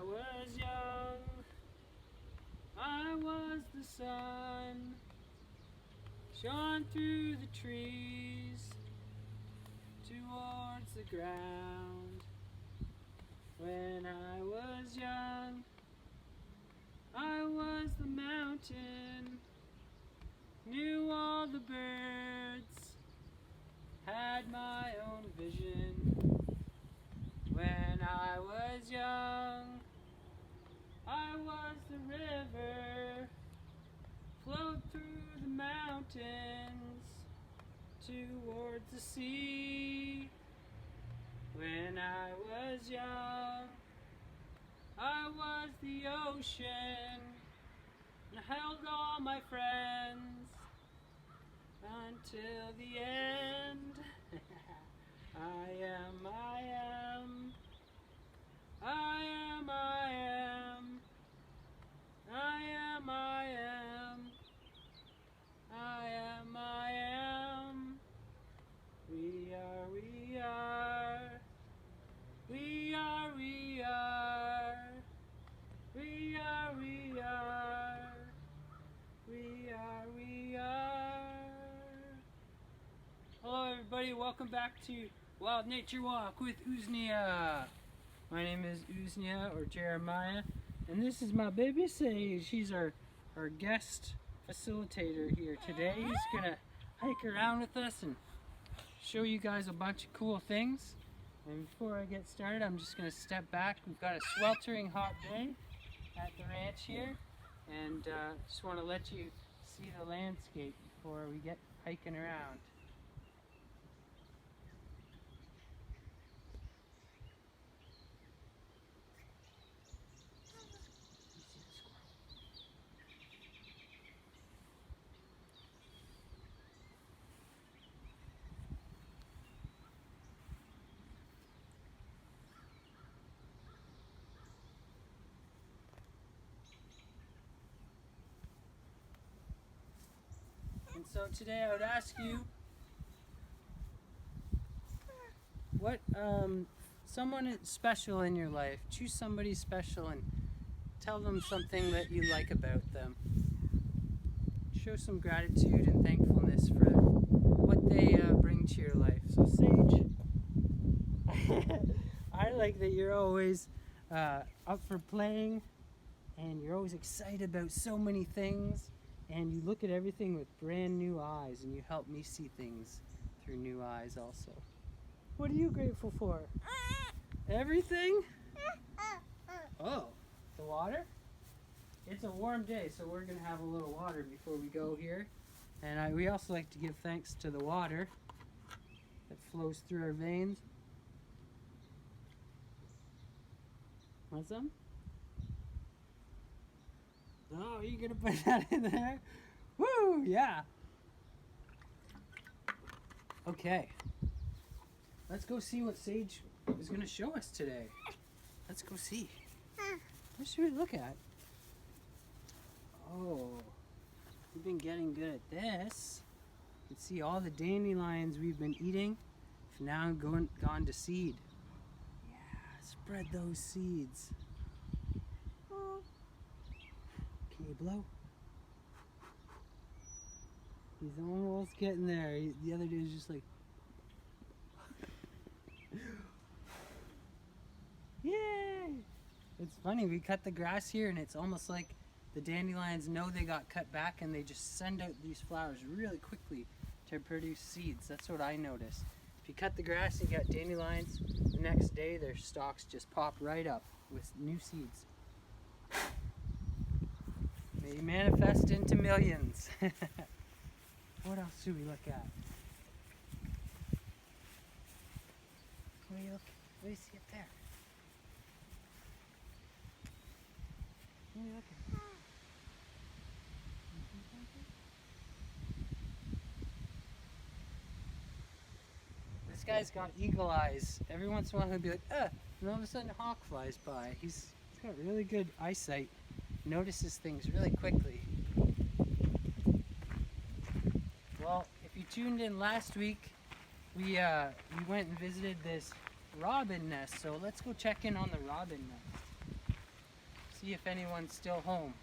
was young, I was the sun, shone through the trees towards the ground. When I was young, I was the mountain, knew all the birds, had my own vision. When I was young, I was the river, flowed through the mountains towards the sea. When I was young, I was the ocean and held all my friends until the end. I am, I am, I am, I am, I am, I am, I am, I am. We are, we are, we are, we are, we are, we are, we are, we are. Hello everybody, welcome back to Wild Nature Walk with Uznea. My name is Uznea or Jeremiah, and this is my baby Sage. He's our guest facilitator here today. He's gonna hike around with us and show you guys a bunch of cool things. And before I get started, I'm just gonna step back. We've got a sweltering hot day at the ranch here, and just want to let you see the landscape before we get hiking around. And so today I would ask you, what someone special in your life, choose somebody special and tell them something that you like about them. Show some gratitude and thankfulness for what they bring to your life. So Sage, I like that you're always up for playing and you're always excited about so many things. And you look at everything with brand new eyes, and you help me see things through new eyes also. What are you grateful for? Everything? Oh, the water? It's a warm day, so we're going to have a little water before we go here. And we also like to give thanks to the water that flows through our veins. Want some? Oh, you gonna put that in there? Woo, yeah. Okay. Let's go see what Sage is gonna show us today. Let's go see. What should we look at? Oh, we've been getting good at this. You can see all the dandelions we've been eating have now gone to seed. Yeah, spread those seeds. Can you blow? He's almost getting there. The other day was just like, yay! It's funny, we cut the grass here and it's almost like the dandelions know they got cut back and they just send out these flowers really quickly to produce seeds. That's what I noticed. If you cut the grass and you got dandelions, the next day their stalks just pop right up with new seeds. They manifest into millions. What else should we look at? What do you see up there? What are you looking at? This guy's got eagle eyes. Every once in a while he'll be like, and all of a sudden a hawk flies by. He's got really good eyesight. Notices things really quickly. Well, if you tuned in last week, we went and visited this robin nest, so let's go check in on the robin nest. See if anyone's still home.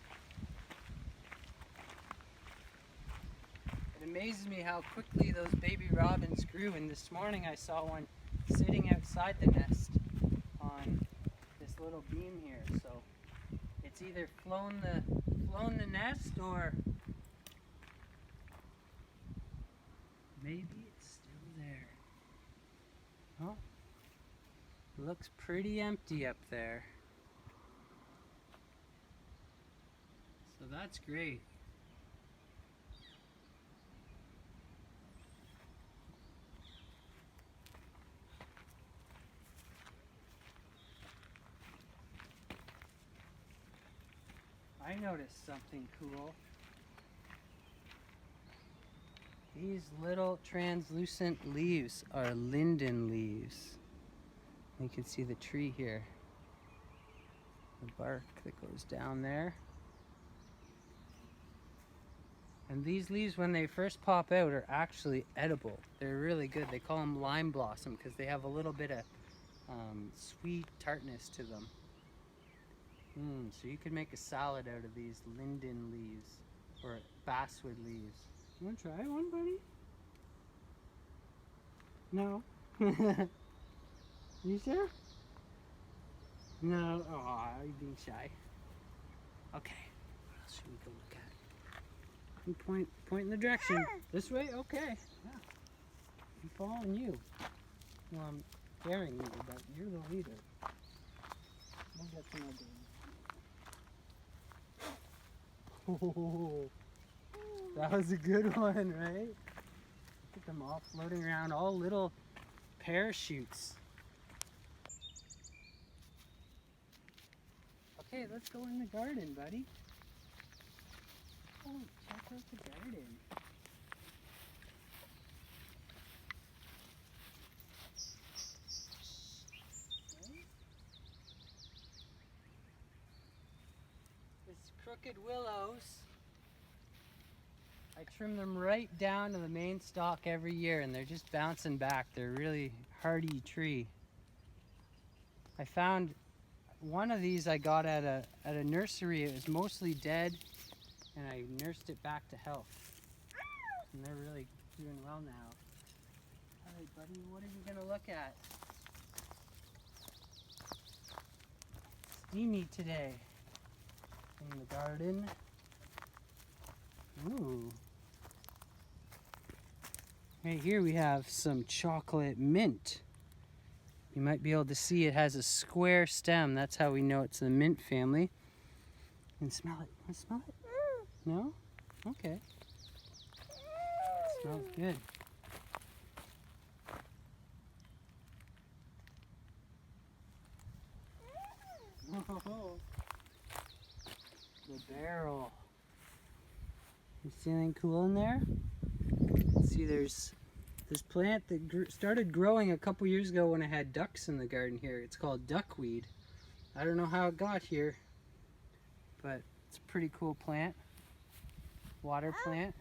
It amazes me how quickly those baby robins grew, and this morning I saw one sitting outside the nest on this little beam here. So it's either flown the nest, or maybe it's still there. Oh, looks pretty empty up there. So that's great. I noticed something cool. These little translucent leaves are linden leaves. You can see the tree here. The bark that goes down there. And these leaves, when they first pop out, are actually edible. They're really good. They call them lime blossom because they have a little bit of sweet tartness to them. So you could make a salad out of these linden leaves or basswood leaves. You want to try one, buddy? No. You sure? No. Oh, you're being shy. Okay. What else should we go look at? You point in the direction. This way? Okay. Yeah. I'm following you. Well, I'm carrying you, but you're the leader. We'll get to my baby. Oh, that was a good one, right? Look at them all floating around, all little parachutes. Okay, let's go in the garden, buddy. Oh, check out the garden. Right? It's crooked willows. I trim them right down to the main stalk every year, and they're just bouncing back. They're a really hardy tree. I found one of these I got at a nursery. It was mostly dead, and I nursed it back to health. And they're really doing well now. All right, buddy, what are you gonna look at? Steamy today in the garden. Ooh. Right here we have some chocolate mint. You might be able to see it has a square stem. That's how we know it's the mint family. And smell it. Want to smell it? No? Okay. It smells good. Oh, the barrel. You see anything cool in there? See, there's this plant that started growing a couple years ago when I had ducks in the garden here. It's called duckweed. I don't know how it got here, but it's a pretty cool plant. Water plant.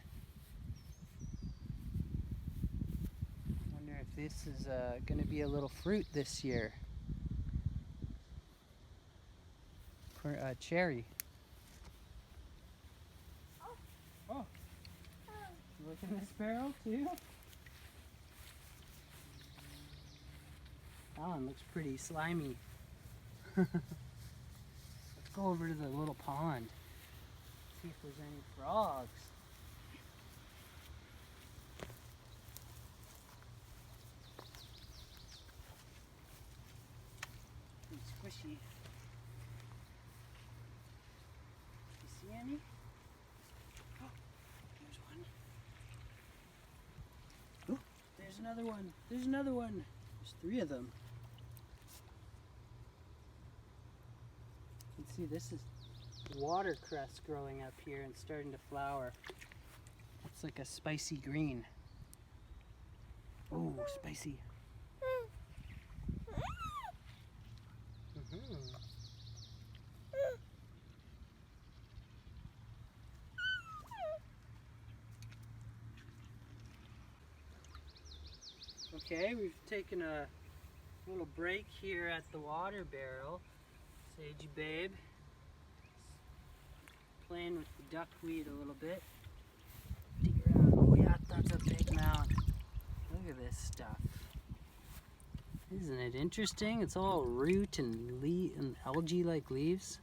Wonder if this is going to be a little fruit this year. Cherry. Oh. Look in this barrel too. That one looks pretty slimy. Let's go over to the little pond. See if there's any frogs. Pretty squishy. You see any? Oh, there's one. Oh, there's another one. There's another one. There's 3 of them. You can see this is watercress growing up here and starting to flower. It's like a spicy green. Oh, spicy. Okay, we've taken a little break here at the water barrel. Sagey babe. playing with the duckweed a little bit. Dig around. Oh yeah, that's a big mound. Look at this stuff. Isn't it interesting? It's all root and algae-like leaves.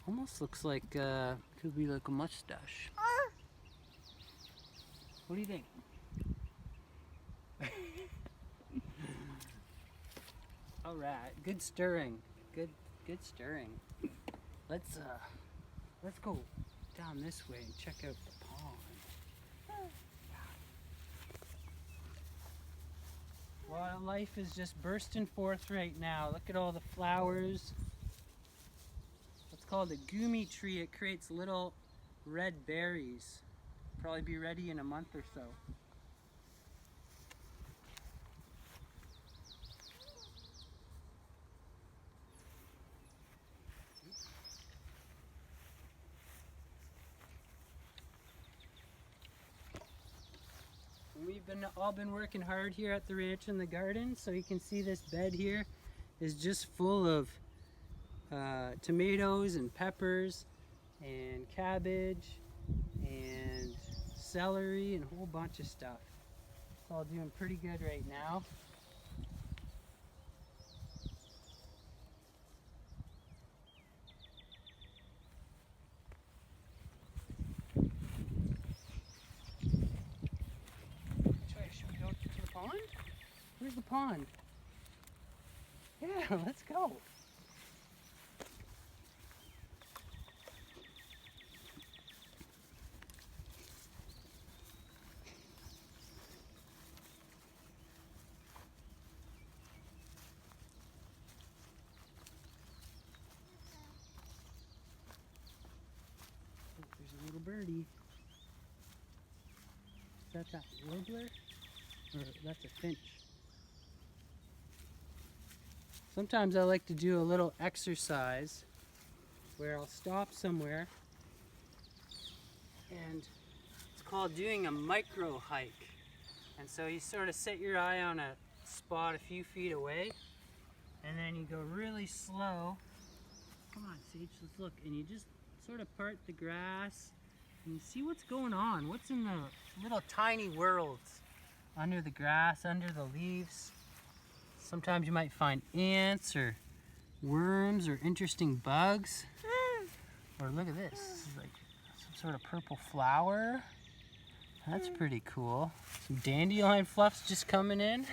Almost looks like could be like a mustache. What do you think? All right, good stirring. Good stirring. Let's go down this way and check out the pond. Wildlife is just bursting forth right now. Look at all the flowers. It's called a gumi tree. It creates little red berries. Probably be ready in a month or so. We've all been working hard here at the ranch and the garden, so you can see this bed here is just full of tomatoes and peppers and cabbage and celery and a whole bunch of stuff. It's all doing pretty good right now. Pond? Where's the pond? Yeah, let's go. Oh, there's a little birdie. Is that warbler? Or that's a finch. Sometimes I like to do a little exercise where I'll stop somewhere, and it's called doing a micro hike. And so you sort of set your eye on a spot a few feet away, and then you go really slow. Come on, Sage, let's look. And you just sort of part the grass and you see what's going on. What's in the little tiny worlds under the grass, under the leaves. Sometimes you might find ants or worms or interesting bugs. Or look at this. This is like some sort of purple flower. That's pretty cool. Some dandelion fluffs just coming in.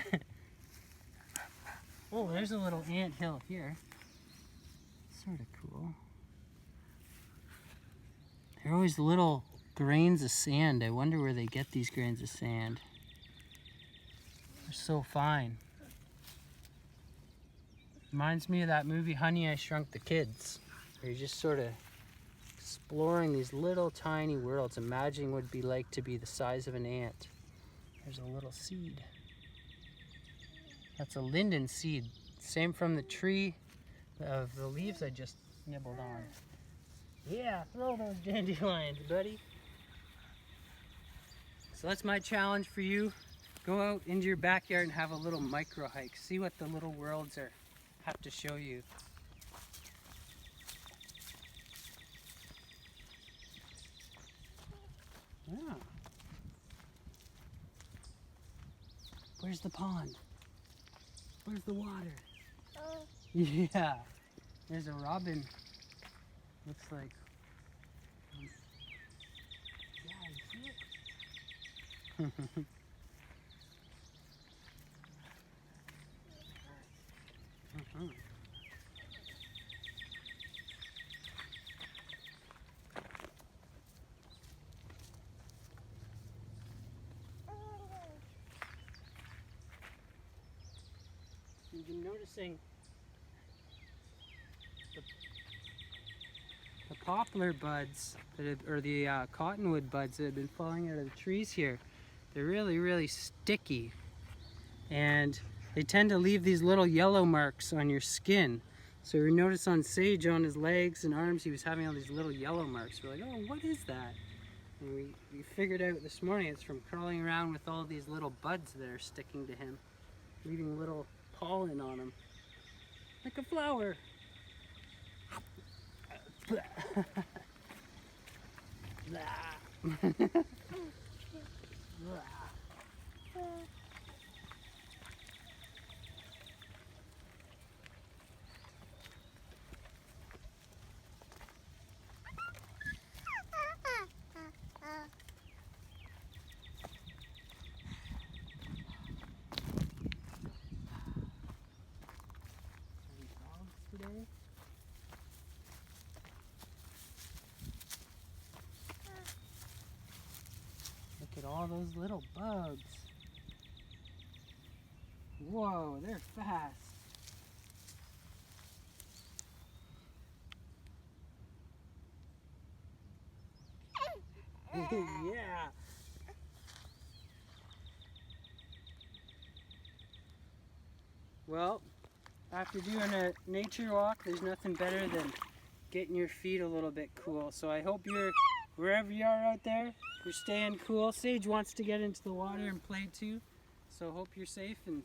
Oh, there's a little ant hill here. Sort of cool. There are always little grains of sand. I wonder where they get these grains of sand. They're so fine. Reminds me of that movie Honey, I Shrunk the Kids, where you're just sort of exploring these little tiny worlds, imagining what it'd be like to be the size of an ant. There's a little seed. That's a linden seed. Same from the tree of the leaves I just nibbled on. Yeah, throw those dandelions, buddy. So that's my challenge for you. Go out into your backyard and have a little micro hike. See what the little worlds have to show you. Yeah. Where's the pond? Where's the water? Yeah. There's a robin. Looks like. Yeah, you see it? You've been noticing the poplar buds or the cottonwood buds that have been falling out of the trees here. They're really, really sticky, and they tend to leave these little yellow marks on your skin. So we noticed on Sage, on his legs and arms, he was having all these little yellow marks. We're like, oh, what is that? And we figured out this morning it's from crawling around with all these little buds that are sticking to him, leaving little pollen on him, like a flower. Today. Look at all those little bugs. Whoa, they're fast. Yeah. Well, after doing a nature walk, there's nothing better than getting your feet a little bit cool. So I hope you're, wherever you are out there, you're staying cool. Sage wants to get into the water and play too. So hope you're safe and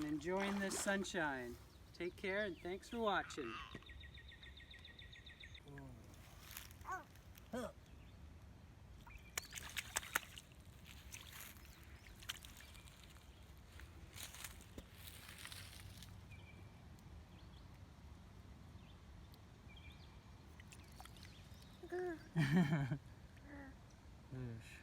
enjoying this sunshine. Take care and thanks for watching. Oh. Gosh.